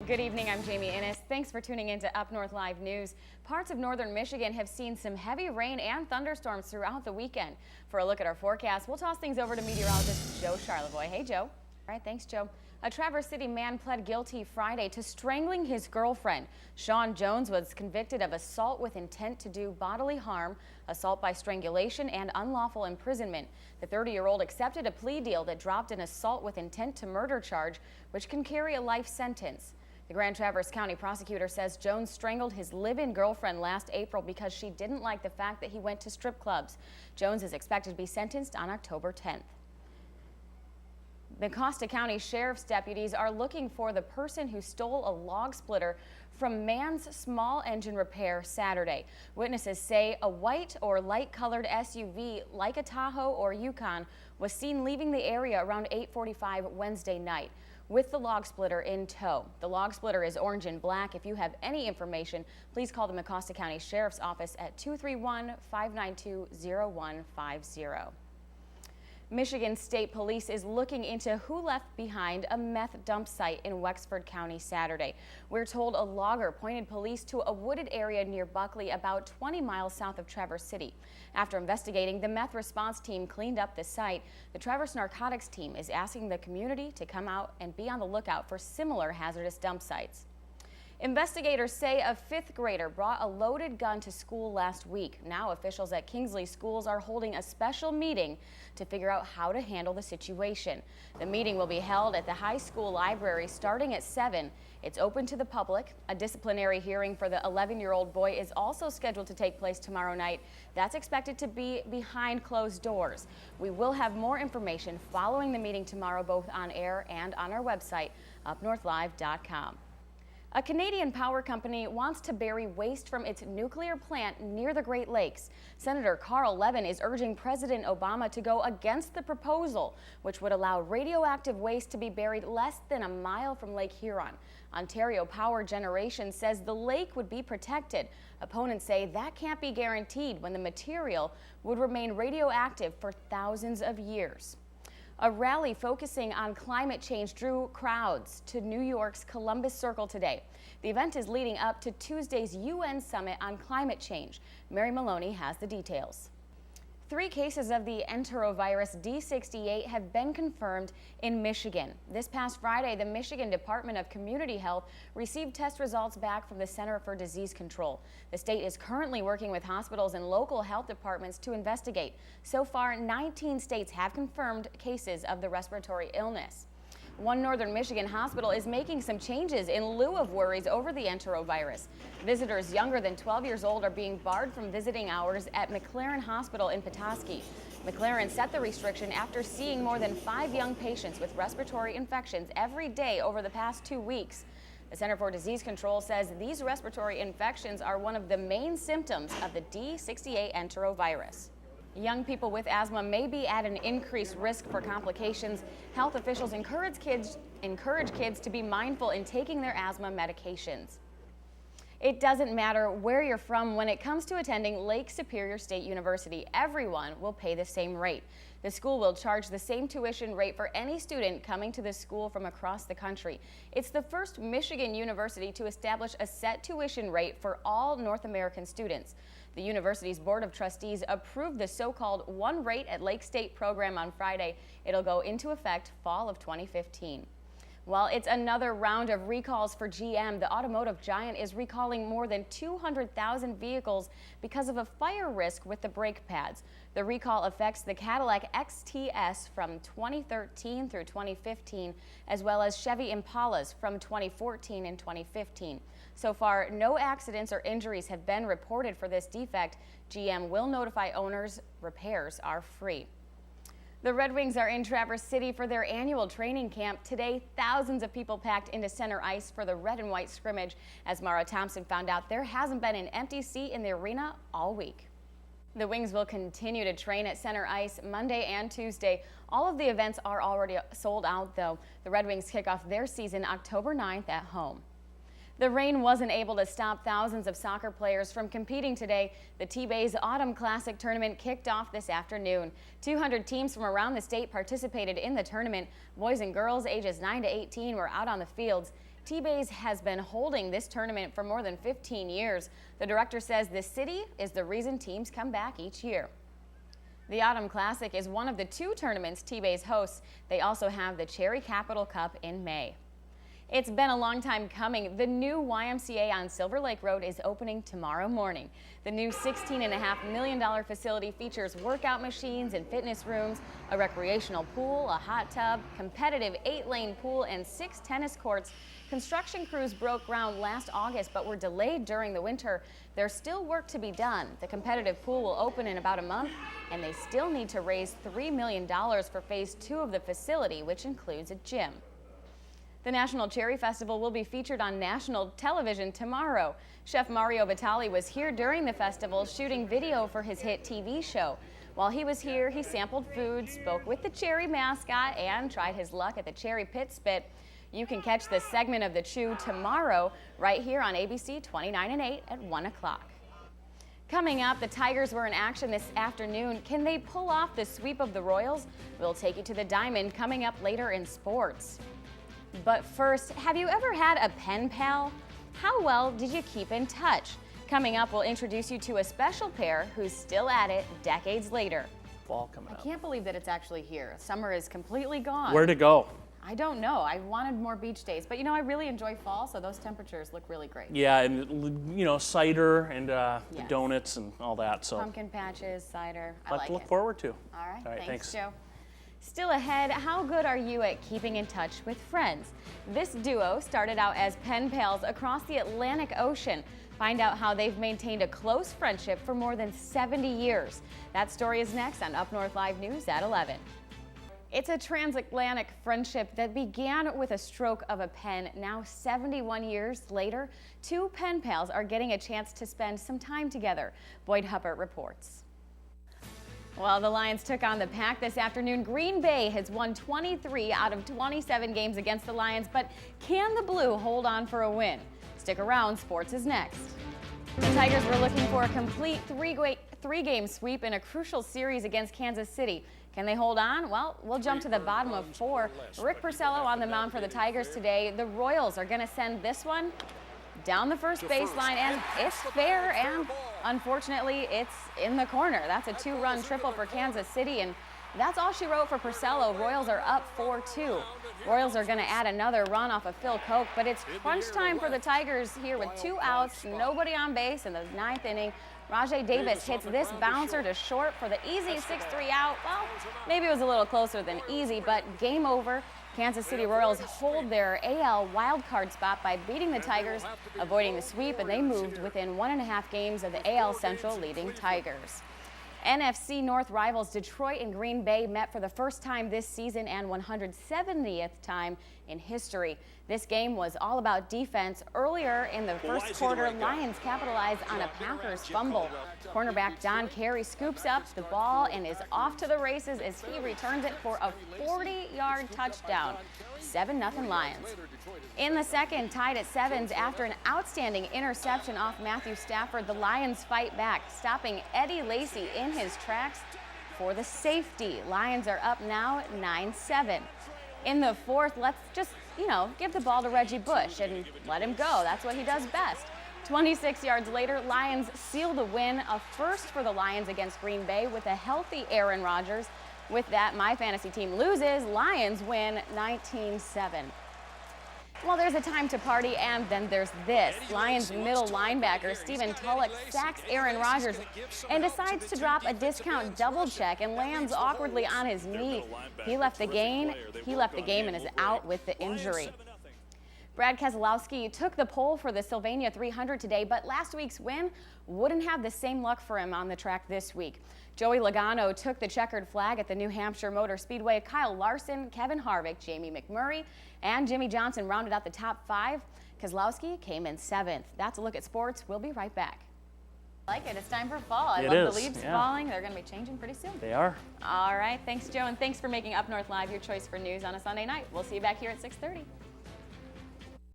Good evening, I'm Jamie Innes. Thanks for tuning in to Up North Live News. Parts of northern Michigan have seen some heavy rain and thunderstorms throughout the weekend. For a look at our forecast, we'll toss things over to meteorologist Joe Charlevoix. Hey, Joe. All right, thanks, Joe. A Traverse City man pled guilty Friday to strangling his girlfriend. Sean Jones was convicted of assault with intent to do bodily harm, assault by strangulation, and unlawful imprisonment. The 30-year-old accepted a plea deal that dropped an assault with intent to murder charge, which can carry a life sentence. The Grand Traverse County prosecutor says Jones strangled his live-in girlfriend last April because she didn't like the fact that he went to strip clubs. Jones is expected to be sentenced on October 10th. The Mecosta County Sheriff's deputies are looking for the person who stole a log splitter from Mann's Small Engine Repair Saturday. Witnesses say a white or light-colored SUV like a Tahoe or Yukon was seen leaving the area around 8:45 Wednesday night with the log splitter in tow. The log splitter is orange and black. If you have any information, please call the Mecosta County Sheriff's Office at 231-592-0150. Michigan State Police is looking into who left behind a meth dump site in Wexford County Saturday. We're told a logger pointed police to a wooded area near Buckley, about 20 miles south of Traverse City. After investigating, the meth response team cleaned up the site. The Traverse Narcotics team is asking the community to come out and be on the lookout for similar hazardous dump sites. Investigators say a fifth grader brought a loaded gun to school last week. Now officials at Kingsley Schools are holding a special meeting to figure out how to handle the situation. The meeting will be held at the high school library starting at 7. It's open to the public. A disciplinary hearing for the 11-year-old boy is also scheduled to take place tomorrow night. That's expected to be behind closed doors. We will have more information following the meeting tomorrow, both on air and on our website, upnorthlive.com. A Canadian power company wants to bury waste from its nuclear plant near the Great Lakes. Senator Carl Levin is urging President Obama to go against the proposal, which would allow radioactive waste to be buried less than a mile from Lake Huron. Ontario Power Generation says the lake would be protected. Opponents say that can't be guaranteed when the material would remain radioactive for thousands of years. A rally focusing on climate change drew crowds to New York's Columbus Circle today. The event is leading up to Tuesday's UN Summit on Climate Change. Mary Maloney has the details. 3 cases of the enterovirus D68 have been confirmed in Michigan. This past Friday, the Michigan Department of Community Health received test results back from the Center for Disease Control. The state is currently working with hospitals and local health departments to investigate. So far, 19 states have confirmed cases of the respiratory illness. One northern Michigan hospital is making some changes in lieu of worries over the enterovirus. Visitors younger than 12 years old are being barred from visiting hours at McLaren Hospital in Petoskey. McLaren set the restriction after seeing more than 5 young patients with respiratory infections every day over the past 2 weeks. The Center for Disease Control says these respiratory infections are one of the main symptoms of the D68 enterovirus. Young people with asthma may be at an increased risk for complications. Health officials encourage kids to be mindful in taking their asthma medications. It doesn't matter where you're from when it comes to attending Lake Superior State University. Everyone will pay the same rate. The school will charge the same tuition rate for any student coming to the school from across the country. It's the first Michigan university to establish a set tuition rate for all North American students. The university's Board of Trustees approved the so-called One Rate at Lake State program on Friday. It'll go into effect fall of 2015. Well, it's another round of recalls for GM. The automotive giant is recalling more than 200,000 vehicles because of a fire risk with the brake pads. The recall affects the Cadillac XTS from 2013 through 2015, as well as Chevy Impalas from 2014 and 2015. So far, no accidents or injuries have been reported for this defect. GM will notify owners. Repairs are free. The Red Wings are in Traverse City for their annual training camp. Today, thousands of people packed into center ice for the red and white scrimmage. As Mara Thompson found out, there hasn't been an empty seat in the arena all week. The Wings will continue to train at center ice Monday and Tuesday. All of the events are already sold out, though. The Red Wings kick off their season October 9th at home. The rain wasn't able to stop thousands of soccer players from competing today. The T-Bays Autumn Classic tournament kicked off this afternoon. 200 teams from around the state participated in the tournament. Boys and girls ages 9 to 18 were out on the fields. T-Bays has been holding this tournament for more than 15 years. The director says the city is the reason teams come back each year. The Autumn Classic is one of the 2 tournaments T-Bays hosts. They also have the Cherry Capital Cup in May. It's been a long time coming. The new YMCA on Silver Lake Road is opening tomorrow morning. The new $16.5 million facility features workout machines and fitness rooms, a recreational pool, a hot tub, competitive 8-lane pool, and 6 tennis courts. Construction crews broke ground last August but were delayed during the winter. There's still work to be done. The competitive pool will open in about a month, and they still need to raise $3 million for phase 2 of the facility, which includes a gym. The National Cherry Festival will be featured on national television tomorrow. Chef Mario Batali was here during the festival shooting video for his hit TV show. While he was here, he sampled food, spoke with the cherry mascot, and tried his luck at the Cherry Pit Spit. You can catch this segment of The Chew tomorrow right here on ABC 29 and 8 at 1 o'clock. Coming up, the Tigers were in action this afternoon. Can they pull off the sweep of the Royals? We'll take you to the Diamond coming up later in sports. But first, have you ever had a pen pal? How well did you keep in touch? Coming up, we'll introduce you to a special pair who's still at it decades later. Fall coming up. I can't believe that it's actually here. Summer is completely gone. Where to go? I don't know. I wanted more beach days, but you know, I really enjoy fall, so those temperatures look really great. Yeah, and you know, cider and the Yes. donuts and all that. So Pumpkin patches, cider. I lot like to look it. forward to. All right, Thanks. Joe. Still ahead, how good are you at keeping in touch with friends? This duo started out as pen pals across the Atlantic Ocean. Find out how they've maintained a close friendship for more than 70 years. That story is next on Up North Live News at 11. It's a transatlantic friendship that began with a stroke of a pen. Now, 71 years later, 2 pen pals are getting a chance to spend some time together. Boyd Hubbard reports. Well, the Lions took on the Pack this afternoon. Green Bay has won 23 out of 27 games against the Lions, but can the Blue hold on for a win? Stick around, sports is next. The Tigers were looking for a complete three-game sweep in a crucial series against Kansas City. Can they hold on? Well, we'll jump to the bottom of 4. Rick Porcello on the mound for the Tigers today. The Royals are going to send this one down the first baseline, and it's fair, and unfortunately, it's in the corner. That's a 2-run triple for Kansas City, and that's all she wrote for Porcello. Royals are up 4-2. Royals are going to add another run off of Phil Koch, but it's crunch time for the Tigers here with 2 outs, nobody on base in the 9th inning. Rajai Davis hits this bouncer to short for the easy 6-3 out. Well, maybe it was a little closer than easy, but game over. Kansas City Royals hold their AL wildcard spot by beating the Tigers, avoiding the sweep, and they moved within 1.5 games of the AL Central leading Tigers. NFC North rivals Detroit and Green Bay met for the first time this season and 170th time in history. This game was all about defense. Earlier in the first quarter, Lions capitalized on a Packers fumble. Cornerback Don Carey scoops up the ball and is off to the races as he returns it for a 40-yard touchdown. 7-0 Lions. In the second, tied at 7s after an outstanding interception off Matthew Stafford, the Lions fight back, stopping Eddie Lacy in his tracks for the safety. Lions are up now 9-7. In the fourth, let's just, give the ball to Reggie Bush and let him go. That's what he does best. 26 yards later, Lions seal the win, a first for the Lions against Green Bay with a healthy Aaron Rodgers. With that, my fantasy team loses. Lions win 19-7. Well, there's a time to party, and then there's this. Lions middle linebacker Stephen Tulloch sacks Aaron Rodgers and decides to drop a discount double check and lands awkwardly on his knee. He left the game and is out with the injury. Brad Keselowski took the pole for the Sylvania 300 today, but last week's win wouldn't have the same luck for him on the track this week. Joey Logano took the checkered flag at the New Hampshire Motor Speedway. Kyle Larson, Kevin Harvick, Jamie McMurray, and Jimmy Johnson rounded out the top 5. Keselowski came in 7th. That's a look at sports. We'll be right back. I like it. It's time for fall. I love the leaves falling. They're going to be changing pretty soon. They are. All right. Thanks, Joe, and thanks for making Up North Live your choice for news on a Sunday night. We'll see you back here at 6:30.